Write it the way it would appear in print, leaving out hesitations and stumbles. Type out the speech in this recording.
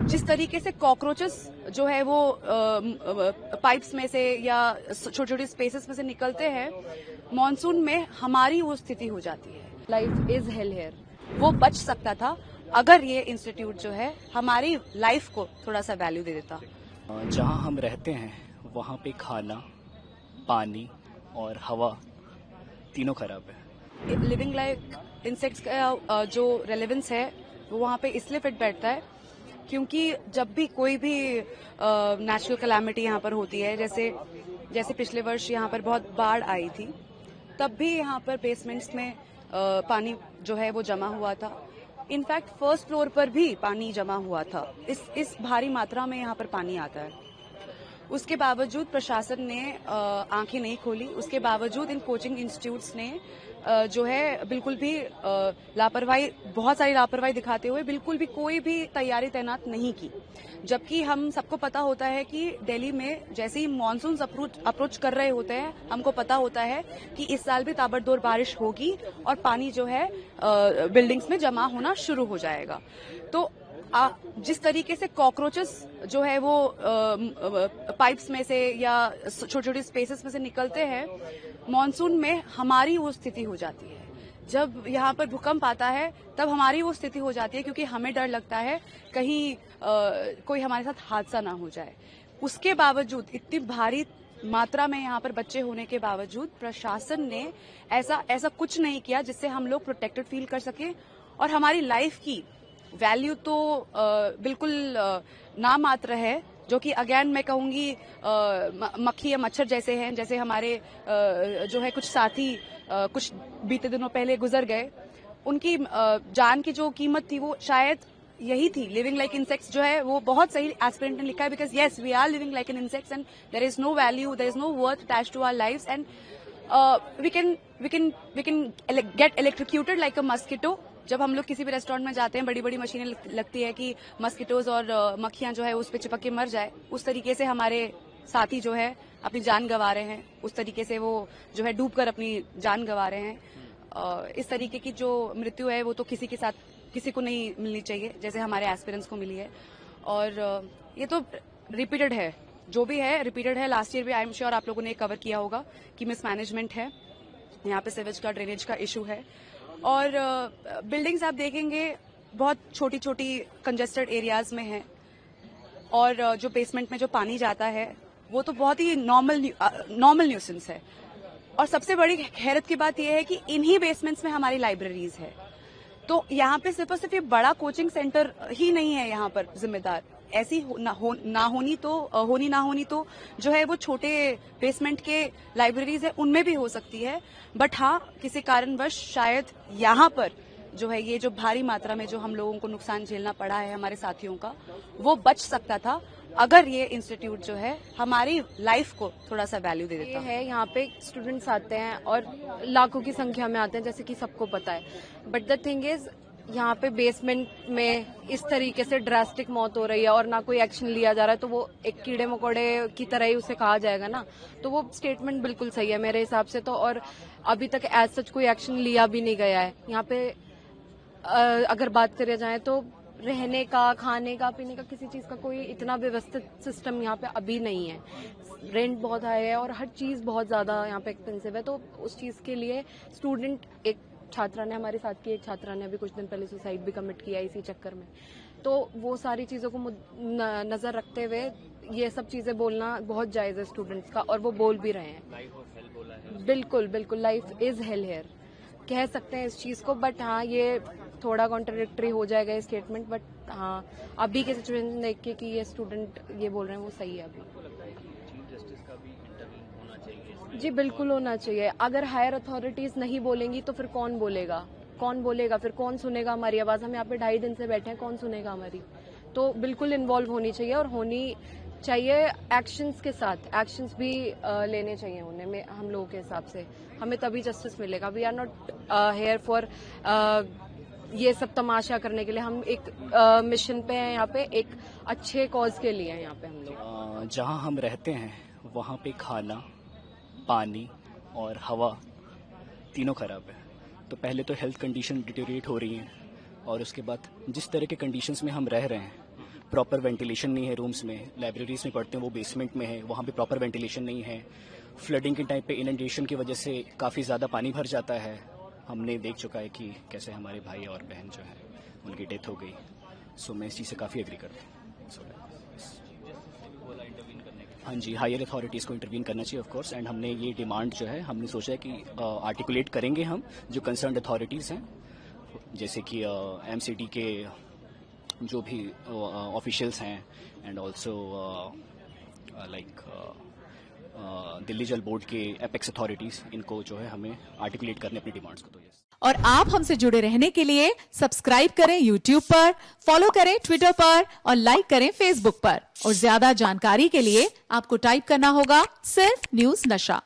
जिस तरीके से कॉकरोचेस जो है वो पाइप्स में से या छोटी छोटी स्पेसेस में से निकलते हैं, मॉनसून में हमारी वो स्थिति हो जाती है। Life is hell here. वो बच सकता था अगर ये इंस्टीट्यूट जो है हमारी लाइफ को थोड़ा सा वैल्यू दे देता। जहाँ हम रहते हैं वहाँ पे खाना, पानी और हवा तीनों खराब है। लिविंग लाइक इंसेक्ट्स का जो रेलेवेंस है वो वहाँ पे इसलिए फिट बैठता है क्योंकि जब भी कोई भी नेचुरल कैलामिटी यहाँ पर होती है, जैसे पिछले वर्ष यहाँ पर बहुत बाढ़ आई थी, तब भी यहाँ पर बेसमेंट्स में पानी जो है वो जमा हुआ था। इनफैक्ट फर्स्ट फ्लोर पर भी पानी जमा हुआ था। इस भारी मात्रा में यहाँ पर पानी आता है। उसके बावजूद प्रशासन ने आंखें नहीं खोली। उसके बावजूद इन कोचिंग इंस्टीट्यूट्स ने जो है बिल्कुल भी लापरवाही, बहुत सारी लापरवाही दिखाते हुए बिल्कुल भी कोई भी तैयारी तैनात नहीं की। जबकि हम सबको पता होता है कि दिल्ली में जैसे ही मानसून अप्रोच कर रहे होते हैं, हमको पता होता है कि इस साल भी ताबड़तोड़ बारिश होगी और पानी जो है बिल्डिंग्स में जमा होना शुरू हो जाएगा। तो जिस तरीके से कॉकरोचेस जो है वो पाइप्स में से या छोटी छोटी स्पेसेस में से निकलते हैं, मॉनसून में हमारी वो स्थिति हो जाती है। जब यहाँ पर भूकंप आता है तब हमारी वो स्थिति हो जाती है क्योंकि हमें डर लगता है कहीं कोई हमारे साथ हादसा ना हो जाए। उसके बावजूद इतनी भारी मात्रा में यहाँ पर बच्चे होने के बावजूद प्रशासन ने ऐसा कुछ नहीं किया जिससे हम लोग प्रोटेक्टेड फील कर सके। और हमारी लाइफ की वैल्यू तो बिल्कुल नामात्र है, जो कि अगेन मैं कहूंगी मक्खी या मच्छर जैसे हैं। जैसे हमारे जो है कुछ साथी कुछ बीते दिनों पहले गुजर गए, उनकी जान की जो कीमत थी वो शायद यही थी। लिविंग लाइक इंसेक्ट्स जो है वो बहुत सही एस्पिरेंट ने लिखा है, because yes we are living like an insects and there is no value, there is no worth attached to our lives and we can get electrocuted like a mosquito. जब हम लोग किसी भी रेस्टोरेंट में जाते हैं, बड़ी बड़ी मशीनें लगती है कि मस्किटोज और मक्खियां जो है उस पे चिपक के मर जाए। उस तरीके से हमारे साथी जो है अपनी जान गंवा रहे हैं, उस तरीके से वो जो है डूबकर अपनी जान गंवा रहे हैं। इस तरीके की जो मृत्यु है वो तो किसी को नहीं मिलनी चाहिए जैसे हमारे एस्पिरेंट्स को मिली है। और ये तो रिपीटेड है, जो भी है रिपीटेड है। लास्ट ईयर भी आई एम श्योर आप लोगों ने कवर किया होगा कि मिसमैनेजमेंट है, यहाँ पे सीवेज का, ड्रेनेज का इशू है। और बिल्डिंग्स आप देखेंगे बहुत छोटी छोटी कंजेस्टेड एरियाज में है, और जो बेसमेंट में जो पानी जाता है वो तो बहुत ही नॉर्मल न्यूसेंस है। और सबसे बड़ी हैरत की बात यह है कि इन्हीं बेसमेंट्स में हमारी लाइब्रेरीज है। तो यहाँ पे सिर्फ और सिर्फ ये बड़ा कोचिंग सेंटर ही नहीं है यहाँ पर जिम्मेदार। ऐसी ना होनी तो जो है वो छोटे बेसमेंट के लाइब्रेरीज है उनमें भी हो सकती है। बट हाँ, किसी कारणवश शायद यहाँ पर जो है ये जो भारी मात्रा में जो हम लोगों को नुकसान झेलना पड़ा है हमारे साथियों का, वो बच सकता था अगर ये इंस्टीट्यूट जो है हमारी लाइफ को थोड़ा सा वैल्यू दे देता है। यहाँ पे स्टूडेंट्स आते हैं और लाखों की संख्या में आते हैं, जैसे कि सबको पता है। बट द थिंग इज यहाँ पे बेसमेंट में इस तरीके से ड्रास्टिक मौत हो रही है और ना कोई एक्शन लिया जा रहा है, तो वो एक कीड़े मकोड़े की तरह ही उसे कहा जाएगा ना। तो वो स्टेटमेंट बिल्कुल सही है मेरे हिसाब से तो। और अभी तक एज सच कोई एक्शन लिया भी नहीं गया है। यहाँ पे अगर बात करें जाए तो रहने का, खाने का, पीने का, किसी चीज का कोई इतना व्यवस्थित सिस्टम यहाँ पे अभी नहीं है। रेंट बहुत हाई है और हर चीज बहुत ज्यादा यहाँ पे एक्सपेंसिव है। तो उस चीज के लिए स्टूडेंट, एक छात्रा ने, हमारे साथ की एक छात्रा ने अभी कुछ दिन पहले सुसाइड भी कमिट किया इसी चक्कर में। तो वो सारी चीजों को नजर रखते हुए ये सब चीजें बोलना बहुत जायज है स्टूडेंट्स का, और वो बोल भी रहे हैं। लाइफ ऑफ हेल बोला है। बिल्कुल लाइफ इज हेल हेयर कह सकते हैं इस चीज को। बट हाँ, ये थोड़ा कॉन्ट्राडिक्टरी हो जाएगा ये स्टेटमेंट। बट हाँ, अभी के सिचुएशन देख के कि ये स्टूडेंट ये बोल रहे हैं वो सही है अभी। जी बिल्कुल होना चाहिए। अगर हायर अथॉरिटीज नहीं बोलेंगी तो फिर कौन बोलेगा? फिर कौन सुनेगा हमारी आवाज? हम यहाँ पे 2.5 दिन से बैठे हैं, कौन सुनेगा हमारी? तो बिल्कुल इन्वॉल्व होनी चाहिए, और होनी चाहिए एक्शंस के साथ। एक्शंस भी लेने चाहिए उन्हें, हम लोगों के हिसाब से हमें तभी जस्टिस मिलेगा। We are not here for ये सब तमाशा करने के लिए। हम एक मिशन पे हैं यहाँ पे, एक अच्छे कॉज के लिए हैं यहाँ पे हम लोग। जहाँ हम रहते हैं वहाँ पे खाना, पानी और हवा तीनों खराब है। तो पहले तो हेल्थ कंडीशन डिटेरिएट हो रही हैं, और उसके बाद जिस तरह के कंडीशंस में हम रह रहे हैं प्रॉपर वेंटिलेशन नहीं है रूम्स में, लाइब्रेरीज में पढ़ते हैं वो बेसमेंट में है, वहाँ पे प्रॉपर वेंटिलेशन नहीं है। फ्लडिंग के टाइम पे इनंडेशन की वजह से काफ़ी ज़्यादा पानी भर जाता है। हमने देख चुका है कि कैसे हमारे भाई और बहन जो है उनकी डेथ हो गई। सो मैं इस चीज़ से काफ़ी एग्री करता हूँ। हाँ जी, हायर अथॉरिटीज़ को इंटरवीन करना चाहिए ऑफ कोर्स। एंड हमने ये डिमांड जो है हमने सोचा है कि आर्टिकुलेट करेंगे हम जो कंसर्न अथॉरिटीज़ हैं, जैसे कि एमसीडी के जो भी ऑफिशियल्स हैं एंड ऑल्सो लाइक दिल्ली जल बोर्ड के एपेक्स अथॉरिटीज़, इनको जो है हमें आर्टिकुलेट करने अपनी डिमांड्स को। तो यस। और आप हमसे जुड़े रहने के लिए सब्सक्राइब करें YouTube पर, फॉलो करें Twitter पर और लाइक करें Facebook पर। और ज्यादा जानकारी के लिए आपको टाइप करना होगा सिर्फ न्यूज नशा।